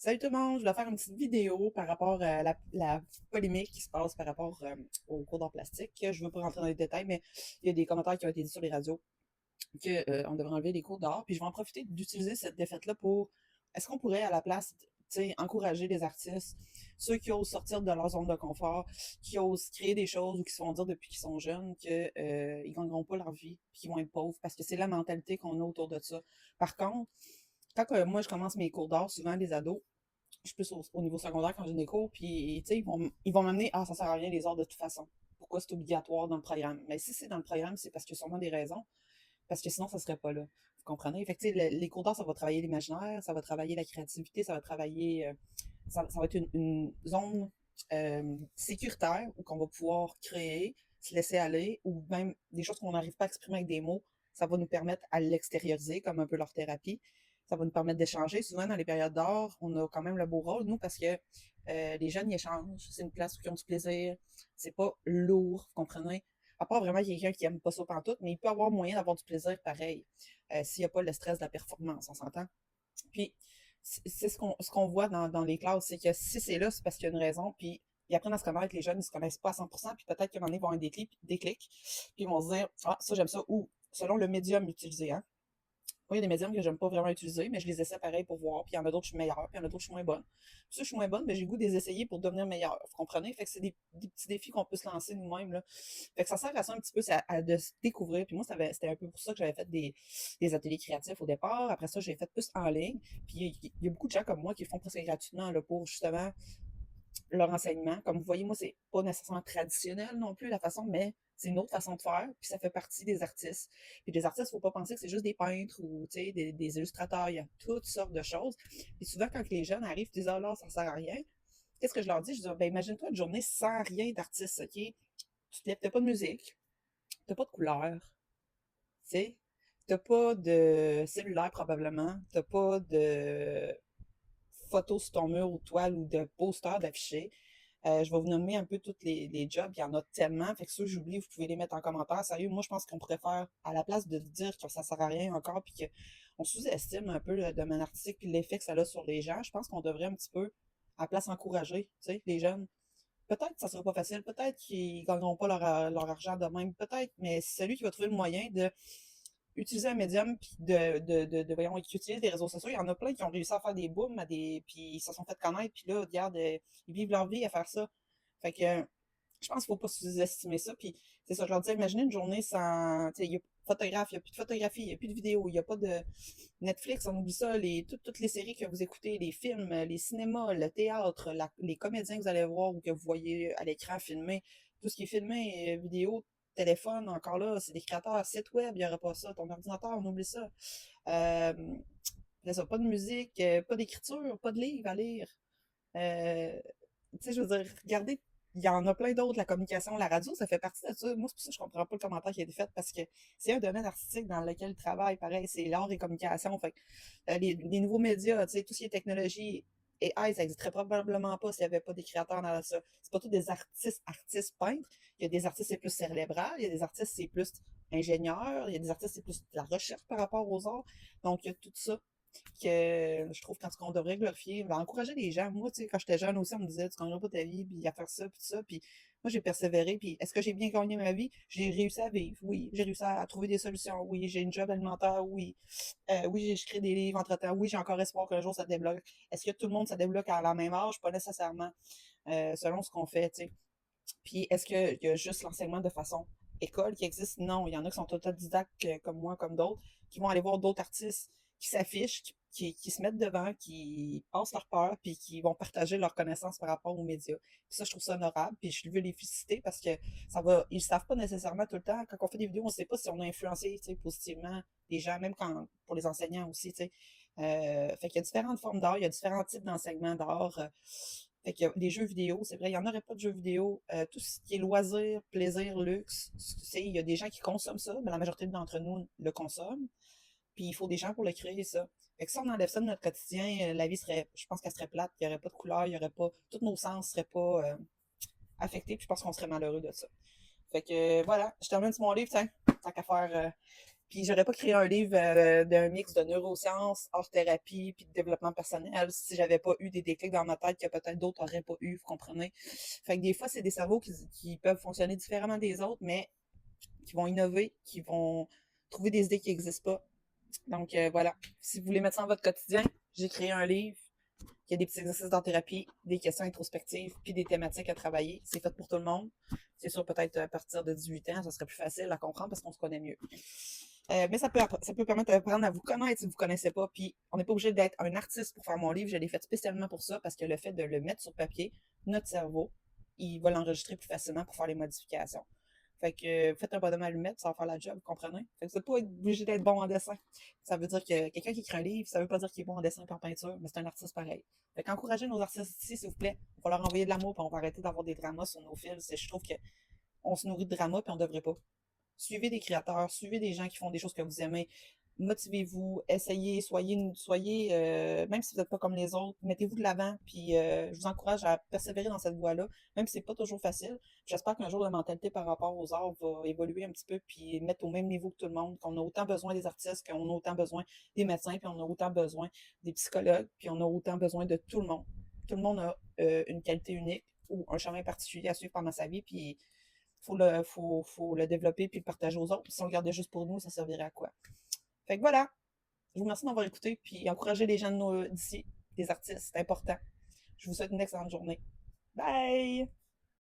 Salut tout le monde, je voulais faire une petite vidéo par rapport à la polémique qui se passe par rapport au cours d'art plastique. Je ne veux pas rentrer dans les détails, mais il y a des commentaires qui ont été dit sur les radios qu'on devrait enlever les cours d'art. Puis je vais en profiter d'utiliser cette défaite-là pour, est-ce qu'on pourrait à la place, encourager les artistes, ceux qui osent sortir de leur zone de confort, qui osent créer des choses ou qui se font dire depuis qu'ils sont jeunes qu'ils ne gagneront pas leur vie, puis qu'ils vont être pauvres, parce que c'est la mentalité qu'on a autour de ça. Par contre, quand moi je commence mes cours d'art, souvent les ados, je suis plus au niveau secondaire quand j'ai des cours, puis ils vont m'amener, ah, ça sert à rien les arts de toute façon. Pourquoi c'est obligatoire dans le programme? Mais si c'est dans le programme, c'est parce qu'il y a sûrement des raisons, parce que sinon, ça serait pas là. Vous comprenez? Fait que, les cours d'art, ça va travailler l'imaginaire, ça va travailler la créativité, ça va travailler, ça va être une zone sécuritaire où qu'on va pouvoir créer, se laisser aller, ou même des choses qu'on n'arrive pas à exprimer avec des mots, ça va nous permettre à l'extérioriser, comme un peu leur thérapie. Ça va nous permettre d'échanger. Souvent, dans les périodes d'art, on a quand même le beau rôle, nous, parce que les jeunes, ils échangent. C'est une place où ils ont du plaisir. C'est pas lourd, vous comprenez? À part vraiment quelqu'un qui aime pas ça pantoute, mais il peut avoir moyen d'avoir du plaisir pareil, s'il n'y a pas le stress de la performance, on s'entend? Puis, c'est ce qu'on voit dans les classes, c'est que si c'est là, c'est parce qu'il y a une raison, puis ils apprennent à se connaître, les jeunes, ils se connaissent pas à 100%, puis peut-être qu'à un moment donné, ils vont avoir des clics, puis ils vont se dire, ah, ça, j'aime ça, ou selon le médium utilisé, hein. Moi, il y a des médiums que j'aime pas vraiment utiliser, mais je les essaie pareil pour voir. Puis il y en a d'autres, je suis meilleure, puis il y en a d'autres, je suis moins bonne. Puis ça, je suis moins bonne, mais j'ai le goût de les essayer pour devenir meilleure. Vous comprenez? Fait que c'est des petits défis qu'on peut se lancer nous-mêmes, là. Fait que ça sert à ça un petit peu, c'est de se découvrir. Puis moi, c'était un peu pour ça que j'avais fait des ateliers créatifs au départ. Après ça, j'ai fait plus en ligne. Puis il y a beaucoup de gens comme moi qui le font presque gratuitement, là, pour justement leur enseignement. Comme vous voyez, moi, c'est pas nécessairement traditionnel non plus la façon, mais c'est une autre façon de faire, puis ça fait partie des artistes. Puis des artistes, faut pas penser que c'est juste des peintres ou des illustrateurs, il y a toutes sortes de choses. Puis souvent, quand les jeunes arrivent, ils disent ah là, ça sert à rien. Qu'est-ce que je leur dis? Je dis ben imagine-toi une journée sans rien d'artiste, ok? Tu t'as pas de musique, t'as pas de couleur, tu sais, t'as pas de cellulaire probablement, t'as pas de photos sur ton mur ou toile ou de posters d'affichés. Je vais vous nommer un peu tous les jobs. Il y en a tellement. Fait que ceux que j'oublie, vous pouvez les mettre en commentaire. Sérieux, moi, je pense qu'on pourrait faire, à la place de dire que ça sert à rien encore, puis qu'on sous-estime un peu le domaine artistique puis l'effet que ça a sur les gens, je pense qu'on devrait un petit peu, à la place, encourager, tu sais, les jeunes. Peut-être que ça sera pas facile, peut-être qu'ils gagneront pas leur argent de même, peut-être, mais c'est celui qui va trouver le moyen de utiliser un médium puis voyons, qui utilisent les réseaux sociaux. Il y en a plein qui ont réussi à faire des booms, puis ils se sont fait connaître, puis là, regarde, ils vivent leur vie à faire ça. Fait que je pense qu'il ne faut pas sous-estimer ça. Puis c'est ça, je leur disais, imaginez une journée sans. Tu sais, il n'y a pas de photographe, il n'y a plus de photographie, il n'y a plus de vidéos, il n'y a pas de Netflix, on oublie ça, toutes les séries que vous écoutez, les films, les cinémas, le théâtre, les comédiens que vous allez voir ou que vous voyez à l'écran filmé, tout ce qui est filmé, vidéo, téléphone, encore là, c'est des créateurs, site web, il n'y aurait pas ça. Ton ordinateur, on oublie ça. Euh, c'est ça, pas de musique, pas d'écriture, pas de livre à lire. Euh, tu sais, je veux dire, regardez, il y en a plein d'autres, la communication, la radio, ça fait partie de ça. Moi, c'est pour ça que je comprends pas le commentaire qui a été fait, parce que c'est un domaine artistique dans lequel je travaille, pareil, c'est l'art et communication. Fait que, les nouveaux médias, tu sais, tout ce qui est technologie et AI, ça n'existerait probablement pas s'il n'y avait pas des créateurs dans ça. C'est pas tous des artistes peintres. Il y a des artistes, c'est plus cérébral, il y a des artistes, c'est plus ingénieur, il y a des artistes, c'est plus de la recherche par rapport aux arts. Donc, il y a tout ça que je trouve qu'on devrait glorifier, ben, encourager les gens. Moi, tu sais, quand j'étais jeune aussi, on me disait, tu gagneras pas ta vie, puis à faire ça, puis ça. Puis moi, j'ai persévéré. Puis est-ce que j'ai bien gagné ma vie? J'ai réussi à vivre, oui. J'ai réussi à trouver des solutions, oui. J'ai une job alimentaire, oui. Oui, j'écris des livres entre-temps. Oui, j'ai encore espoir qu'un jour ça débloque. Est-ce que tout le monde ça débloque à la même âge? Pas nécessairement, selon ce qu'on fait, tu sais. Puis est-ce qu'il y a juste l'enseignement de façon école qui existe? Non, il y en a qui sont autodidactes comme moi, comme d'autres, qui vont aller voir d'autres artistes qui s'affichent, qui se mettent devant, qui passent leur peur, puis qui vont partager leurs connaissances par rapport aux médias. Puis ça, je trouve ça honorable, puis je veux les féliciter parce que ils savent pas nécessairement tout le temps. Quand on fait des vidéos, on sait pas si on a influencé, tu sais, positivement les gens, même pour les enseignants aussi, tu sais. Fait qu'il y a différentes formes d'art, il y a différents types d'enseignement d'art. Fait que les jeux vidéo, c'est vrai, il n'y en aurait pas de jeux vidéo. Tout ce qui est loisir, plaisir, luxe, il y a des gens qui consomment ça, mais la majorité d'entre nous le consomment. Puis il faut des gens pour le créer, ça. Fait que si on enlève ça de notre quotidien, la vie serait, je pense qu'elle serait plate, il n'y aurait pas de couleur, il n'y aurait pas, tous nos sens seraient pas affectés, puis je pense qu'on serait malheureux de ça. Fait que voilà, je termine sur mon livre, tiens, tant qu'à faire. Puis j'aurais pas créé un livre d'un mix de neurosciences, art-thérapie, puis de développement personnel si j'avais pas eu des déclics dans ma tête que peut-être d'autres auraient pas eu, vous comprenez? Fait que des fois, c'est des cerveaux qui peuvent fonctionner différemment des autres, mais qui vont innover, qui vont trouver des idées qui n'existent pas. Donc voilà, si vous voulez mettre ça dans votre quotidien, j'ai créé un livre. Il y a des petits exercices d'art thérapie, des questions introspectives, puis des thématiques à travailler. C'est fait pour tout le monde. C'est sûr, peut-être à partir de 18 ans, ça serait plus facile à comprendre parce qu'on se connaît mieux. Mais ça peut permettre d'apprendre à vous connaître si vous ne connaissez pas. Puis, on n'est pas obligé d'être un artiste pour faire mon livre. Je l'ai fait spécialement pour ça parce que le fait de le mettre sur papier, notre cerveau, il va l'enregistrer plus facilement pour faire les modifications. Fait que faites un bonhomme allumette, ça va faire la job, vous comprenez? Fait que vous n'êtes pas obligé d'être bon en dessin. Ça veut dire que quelqu'un qui écrit un livre, ça veut pas dire qu'il est bon en dessin et en peinture, mais c'est un artiste pareil. Fait qu'encouragez nos artistes ici, s'il vous plaît. On va leur envoyer de l'amour, puis on va arrêter d'avoir des dramas sur nos fils. Je trouve qu'on se nourrit de dramas, puis on devrait pas. Suivez des créateurs, suivez des gens qui font des choses que vous aimez. Motivez-vous, essayez, même si vous n'êtes pas comme les autres, mettez-vous de l'avant, puis je vous encourage à persévérer dans cette voie-là, même si c'est pas toujours facile. J'espère qu'un jour, la mentalité par rapport aux arts va évoluer un petit peu, puis mettre au même niveau que tout le monde, qu'on a autant besoin des artistes, qu'on a autant besoin des médecins, puis on a autant besoin des psychologues, puis on a autant besoin de tout le monde. Tout le monde a une qualité unique ou un chemin particulier à suivre pendant sa vie, puis faut le développer puis le partager aux autres. Puis si on le gardait juste pour nous, ça servirait à quoi? Fait que voilà. Je vous remercie d'avoir écouté, puis encouragez les gens d'ici, des artistes, c'est important. Je vous souhaite une excellente journée. Bye!